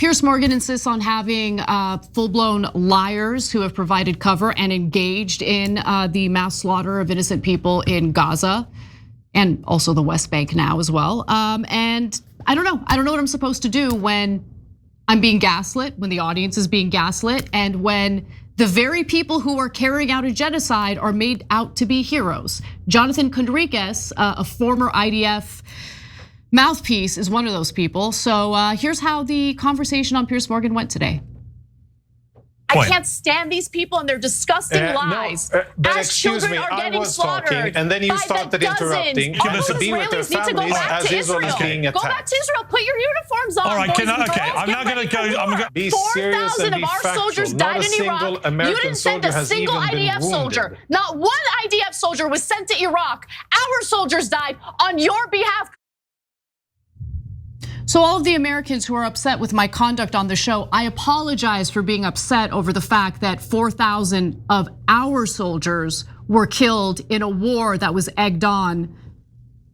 Piers Morgan insists on having full-blown liars who have provided cover and engaged in the mass slaughter of innocent people in Gaza and also the West Bank now as well. And I don't know what I'm supposed to do when I'm being gaslit, when the audience is being gaslit, and when the very people who are carrying out a genocide are made out to be heroes. Jonathan Conricus, a former IDF mouthpiece, is one of those people. So here's how the conversation on Piers Morgan went today. I can't stand these people and their disgusting lies. But excuse me, I was talking, and then you started interrupting. To be with their families as Israel is being attacked. Go back to Israel. Put your uniforms on. All right, I'm not going to go. I'm going to be serious and be of our factual. soldiers died in Iraq. You didn't send a single IDF soldier. Not one IDF soldier was sent to Iraq. Our soldiers died on your behalf. So all of the Americans who are upset with my conduct on the show, I apologize for being upset over the fact that 4,000 of our soldiers were killed in a war that was egged on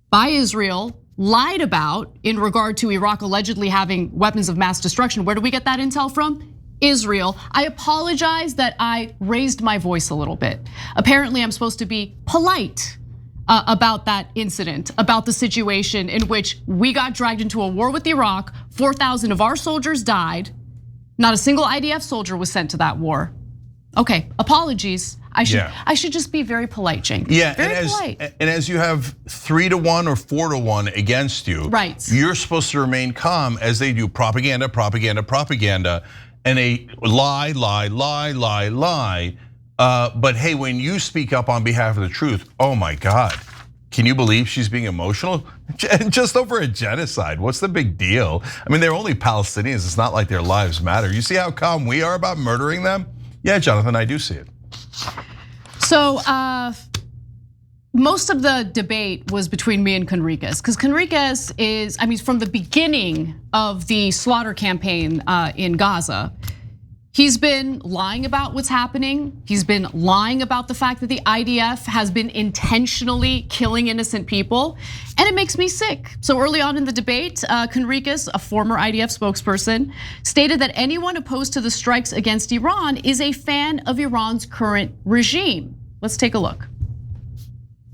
by Israel, lied about in regard to Iraq allegedly having weapons of mass destruction. Where do we get that intel from? Israel. I apologize that I raised my voice a little bit. Apparently I'm supposed to be polite about that incident, about the situation in which we got dragged into a war with Iraq, 4,000 of our soldiers died, not a single IDF soldier was sent to that war. Okay, apologies. I should just be very polite, Cenk. Yeah, very polite. And as you have 3-1 or 4-1 against you, right? You're supposed to remain calm as they do propaganda, and they lie. But hey, when you speak up on behalf of the truth, oh my God, can you believe she's being emotional? Just over a genocide, what's the big deal? I mean, they're only Palestinians, it's not like their lives matter. You see how calm we are about murdering them? Yeah, Jonathan, I do see it. So, most of the debate was between me and Conricus, because Conricus is, I mean, from the beginning of the slaughter campaign in Gaza, he's been lying about what's happening. He's been lying about the fact that the IDF has been intentionally killing innocent people, and it makes me sick. So early on in the debate, Conricus, a former IDF spokesperson, stated that anyone opposed to the strikes against Iran is a fan of Iran's current regime. Let's take a look.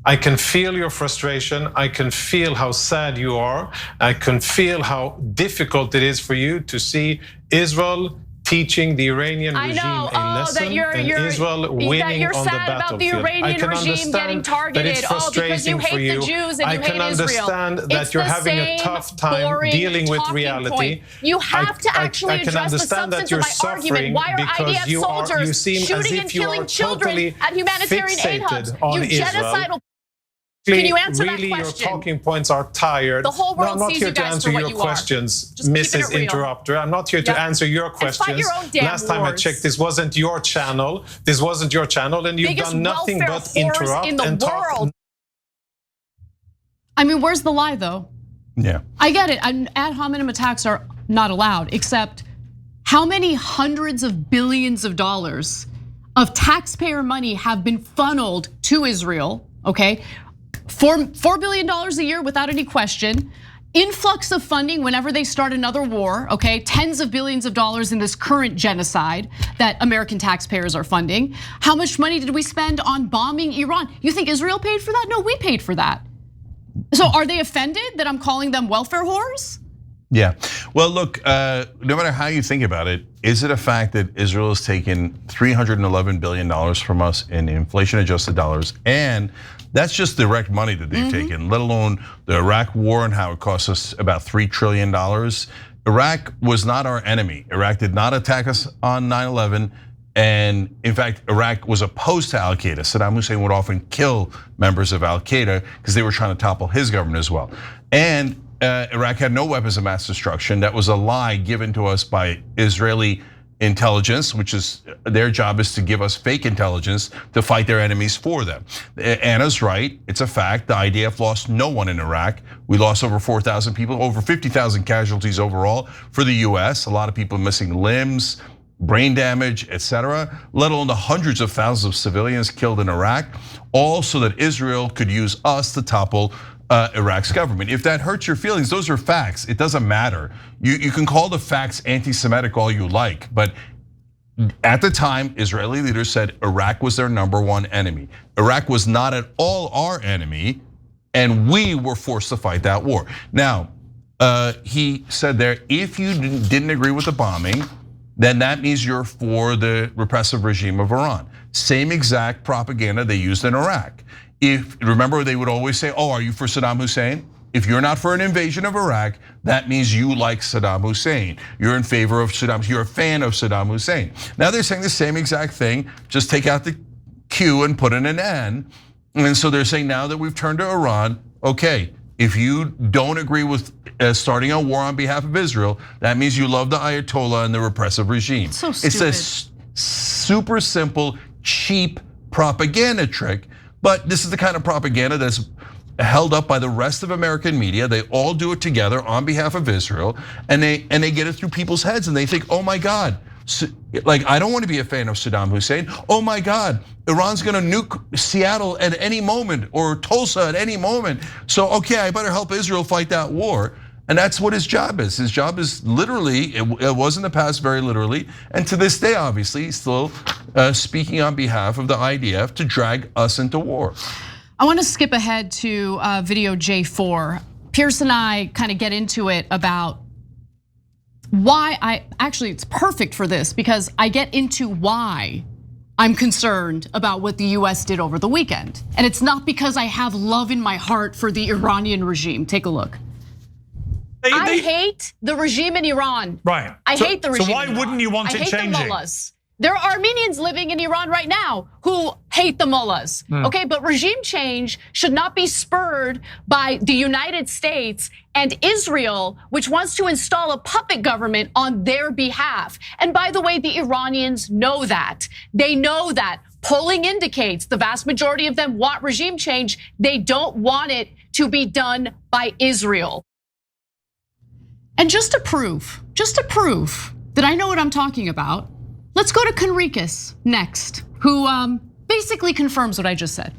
I can feel your frustration. I can feel how sad you are. I can feel how difficult it is for you to see Israel teaching the Iranian regime a lesson, and Israel winning on the battlefield. I can understand that it's frustrating for you. I can understand that you're having a tough time dealing with reality. You have to actually address the substance of my argument. Why are IDF soldiers shooting and killing children at humanitarian aid hubs? You genocidal. Can you answer that question? Your talking points are tired. The whole world sees you guys for what you are. I'm not here to answer your questions, Mrs. Interrupter. I'm not here to answer your questions. Last time I checked, this wasn't your channel. And you've done nothing but interrupt and talk. I mean, where's the lie, though? Yeah. I get it. Ad hominem attacks are not allowed, except how many hundreds of billions of dollars of taxpayer money have been funneled to Israel, okay? $4 billion a year without any question. Influx of funding whenever they start another war, okay? Tens of billions of dollars in this current genocide that American taxpayers are funding. How much money did we spend on bombing Iran? You think Israel paid for that? No, we paid for that. So are they offended that I'm calling them welfare whores? Yeah, well, look, no matter how you think about it, is it a fact that Israel has taken $311 billion from us in inflation-adjusted dollars, and that's just direct money that they've taken, let alone the Iraq war and how it cost us about $3 trillion. Iraq was not our enemy. Iraq did not attack us on 9/11. And in fact, Iraq was opposed to Al-Qaeda. Saddam Hussein would often kill members of Al-Qaeda because they were trying to topple his government as well. And Iraq had no weapons of mass destruction. That was a lie given to us by Israeli intelligence, which is their job is to give us fake intelligence to fight their enemies for them. Anna's right, it's a fact. The IDF lost no one in Iraq. We lost over 4,000 people, over 50,000 casualties overall for the US. A lot of people missing limbs, brain damage, etc., let alone the hundreds of thousands of civilians killed in Iraq, all so that Israel could use us to topple Iraq's government. If that hurts your feelings, those are facts. It doesn't matter. You can call the facts anti-Semitic all you like, but at the time, Israeli leaders said Iraq was their #1 enemy. Iraq was not at all our enemy, and we were forced to fight that war. Now, he said there, if you didn't agree with the bombing, then that means you're for the repressive regime of Iran. Same exact propaganda they used in Iraq. If remember, they would always say, "Oh, are you for Saddam Hussein?" If you're not for an invasion of Iraq, that means you like Saddam Hussein. You're in favor of Saddam. You're a fan of Saddam Hussein. Now they're saying the same exact thing. Just take out the Q and put in an N. And so they're saying now that we've turned to Iran, okay, if you don't agree with starting a war on behalf of Israel, that means you love the Ayatollah and the repressive regime. So stupid. It's a super simple, cheap propaganda trick. But this is the kind of propaganda that's held up by the rest of American media. They all do it together on behalf of Israel, and they get it through people's heads, and they think, oh my God, like I don't want to be a fan of Saddam Hussein. Oh my God, Iran's gonna nuke Seattle at any moment or Tulsa at any moment. So okay, I better help Israel fight that war. And that's what his job is. His job is literally, it was in the past very literally, and to this day, obviously, he's still speaking on behalf of the IDF to drag us into war. I want to skip ahead to video J4. Piers and I kind of get into it about why actually it's perfect for this because I get into why I'm concerned about what the US did over the weekend. And it's not because I have love in my heart for the Iranian regime. Take a look. I hate the regime in Iran. Right. I hate the regime. So why wouldn't you want it changing? I hate the mullahs. There are Armenians living in Iran right now who hate the mullahs. Okay, but regime change should not be spurred by the United States and Israel, which wants to install a puppet government on their behalf. And by the way, the Iranians know that. They know that. Polling indicates the vast majority of them want regime change. They don't want it to be done by Israel. And just to prove that I know what I'm talking about, let's go to Conricus next, who basically confirms what I just said.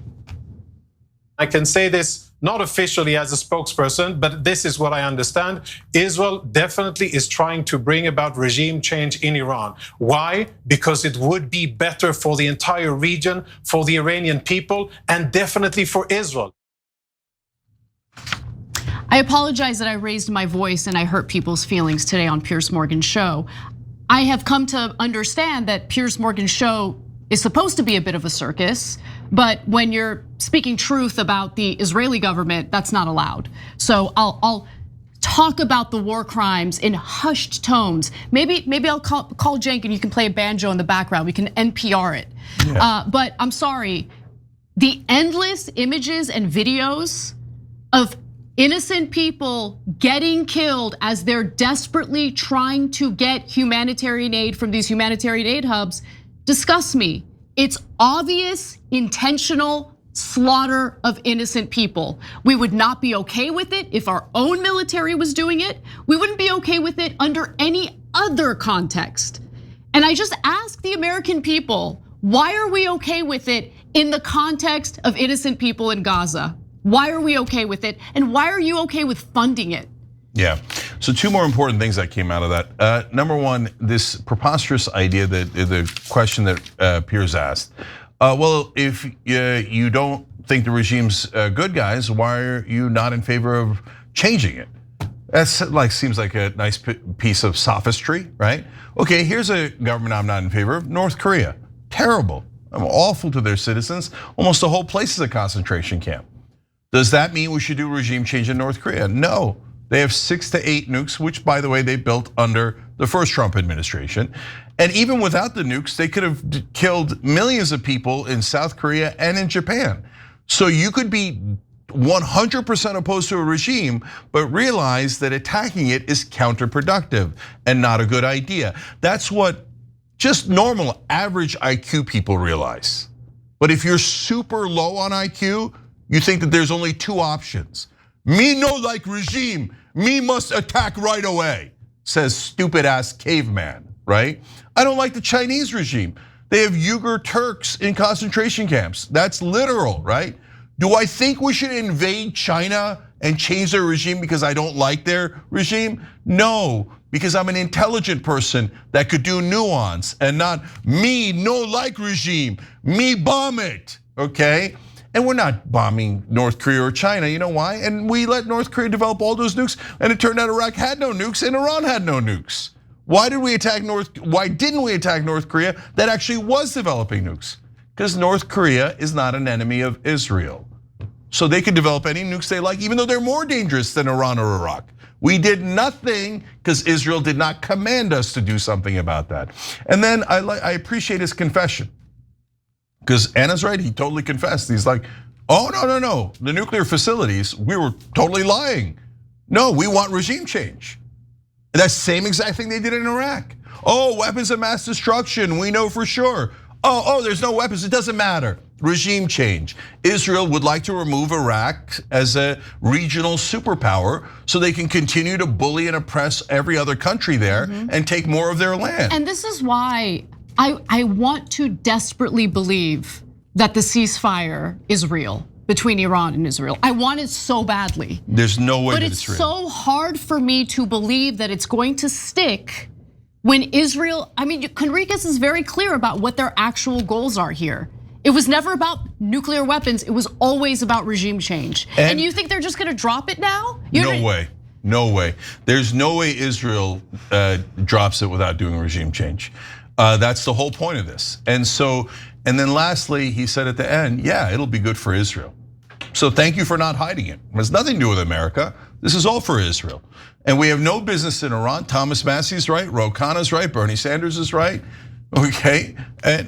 I can say this not officially as a spokesperson, but this is what I understand. Israel definitely is trying to bring about regime change in Iran. Why? Because it would be better for the entire region, for the Iranian people, and definitely for Israel. I apologize that I raised my voice and I hurt people's feelings today on Piers Morgan's show. I have come to understand that Piers Morgan's show is supposed to be a bit of a circus, but when you're speaking truth about the Israeli government, that's not allowed. So I'll talk about the war crimes in hushed tones. Maybe I'll call Cenk and you can play a banjo in the background. We can NPR it. Yeah. But I'm sorry, the endless images and videos of innocent people getting killed as they're desperately trying to get humanitarian aid from these humanitarian aid hubs disgusts me. It's obvious, intentional slaughter of innocent people. We would not be okay with it if our own military was doing it. We wouldn't be okay with it under any other context. And I just ask the American people, why are we okay with it in the context of innocent people in Gaza? Why are we okay with it? And why are you okay with funding it? Yeah, so two more important things that came out of that. Number one, this preposterous idea that the question that Piers asked. Well, if you don't think the regime's good guys, why are you not in favor of changing it? That's like seems like a nice piece of sophistry, right? Okay, here's a government I'm not in favor of, North Korea. Terrible, awful to their citizens. Almost the whole place is a concentration camp. Does that mean we should do regime change in North Korea? No, they have 6 to 8 nukes, which by the way, they built under the first Trump administration. And even without the nukes, they could have killed millions of people in South Korea and in Japan. So you could be 100% opposed to a regime, but realize that attacking it is counterproductive and not a good idea. That's what just normal average IQ people realize. But if you're super low on IQ, you think that there's only 2 options. Me no like regime, me must attack right away, says stupid ass caveman, right? I don't like the Chinese regime. They have Young Turks in concentration camps. That's literal, right? Do I think we should invade China and change their regime because I don't like their regime? No, because I'm an intelligent person that could do nuance and not me no like regime, me bomb it, okay? And we're not bombing North Korea or China, you know why? And we let North Korea develop all those nukes, and it turned out Iraq had no nukes and Iran had no nukes. Why didn't we attack North Korea that actually was developing nukes? Because North Korea is not an enemy of Israel. So they could develop any nukes they like, even though they're more dangerous than Iran or Iraq. We did nothing because Israel did not command us to do something about that. And then I appreciate his confession. Because Anna's right, he totally confessed. He's like, oh, no, the nuclear facilities, we were totally lying. No, we want regime change. And that's the same exact thing they did in Iraq. Oh, weapons of mass destruction, we know for sure. Oh, there's no weapons, it doesn't matter. Regime change. Israel would like to remove Iraq as a regional superpower so they can continue to bully and oppress every other country there and take more of their land. And this is why I want to desperately believe that the ceasefire is real between Iran and Israel. I want it so badly. There's no way that it's real. But it's so hard for me to believe that it's going to stick when Israel, I mean, Conricus is very clear about what their actual goals are here. It was never about nuclear weapons, it was always about regime change. And you think they're just gonna drop it now? No way. There's no way Israel drops it without doing regime change. That's the whole point of this. And then lastly, he said at the end, yeah, it'll be good for Israel. So thank you for not hiding it. It has nothing to do with America. This is all for Israel. And we have no business in Iran. Thomas Massey's right, Ro Khanna's right, Bernie Sanders is right, okay?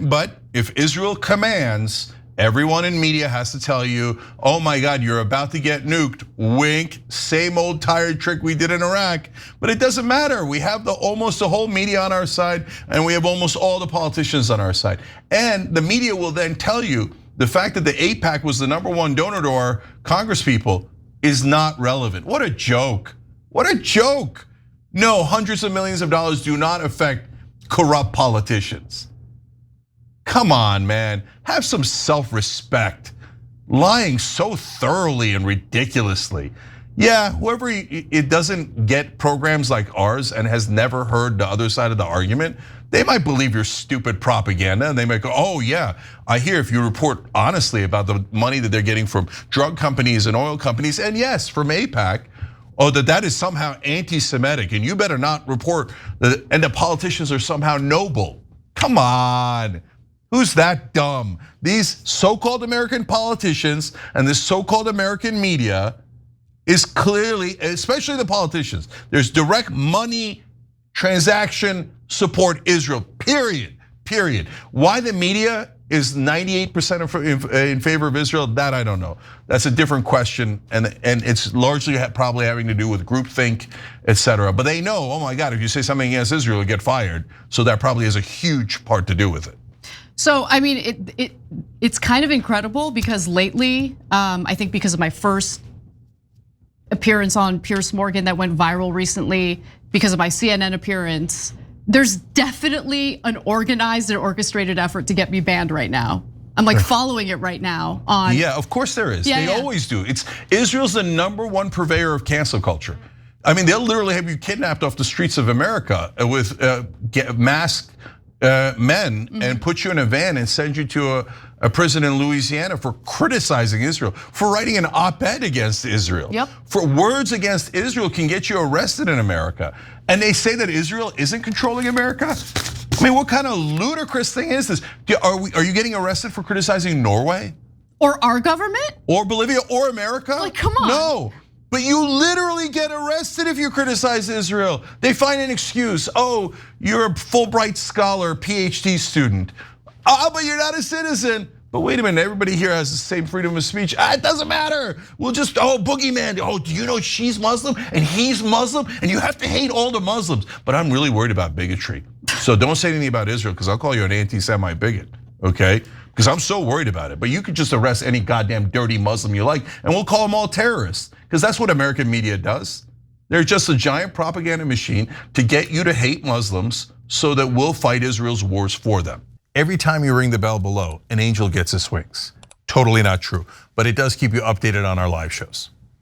But if Israel commands, everyone in media has to tell you, oh my God, you're about to get nuked, wink, same old tired trick we did in Iraq. But it doesn't matter, we have almost the whole media on our side, and we have almost all the politicians on our side. And the media will then tell you the fact that the AIPAC was the #1 donor to our congresspeople is not relevant. What a joke, what a joke. No, hundreds of millions of dollars do not affect corrupt politicians. Come on, man, have some self-respect. Lying so thoroughly and ridiculously. Yeah, whoever it doesn't get programs like ours and has never heard the other side of the argument, they might believe your stupid propaganda and they might go, oh yeah, I hear if you report honestly about the money that they're getting from drug companies and oil companies, and yes, from AIPAC, oh, that is somehow anti-Semitic and you better not report, and the politicians are somehow noble. Come on. Who's that dumb? These so-called American politicians and this so-called American media is clearly, especially the politicians, there's direct money transaction support Israel, period. Why the media is 98% in favor of Israel, that I don't know. That's a different question, and it's largely probably having to do with groupthink, etc. But they know, oh my God, if you say something against Israel, you get fired. So that probably has a huge part to do with it. So, I mean, it's kind of incredible because lately, I think because of my first appearance on Piers Morgan that went viral recently, because of my CNN appearance, there's definitely an organized and orchestrated effort to get me banned right now. I'm like following it right now on. Yeah, of course there is. They always do. Israel's the #1 purveyor of cancel culture. I mean, they'll literally have you kidnapped off the streets of America with masked men and put you in a van and send you to a prison in Louisiana for criticizing Israel, for writing an op-ed against Israel. Yep. For words against Israel can get you arrested in America. And they say that Israel isn't controlling America? I mean, what kind of ludicrous thing is this? Are you getting arrested for criticizing Norway? Or our government? Or Bolivia or America? Like, come on. No. But you literally get arrested if you criticize Israel. They find an excuse. Oh, you're a Fulbright scholar, PhD student. But you're not a citizen. But wait a minute, everybody here has the same freedom of speech. It doesn't matter. We'll just, boogeyman. Oh, do you know she's Muslim and he's Muslim and you have to hate all the Muslims. But I'm really worried about bigotry. So don't say anything about Israel because I'll call you an anti-Semite bigot, okay? Because I'm so worried about it. But you could just arrest any goddamn dirty Muslim you like and we'll call them all terrorists. Because that's what American media does. They're just a giant propaganda machine to get you to hate Muslims so that we'll fight Israel's wars for them. Every time you ring the bell below, an angel gets his wings. totally not true. But it does keep you updated on our live shows.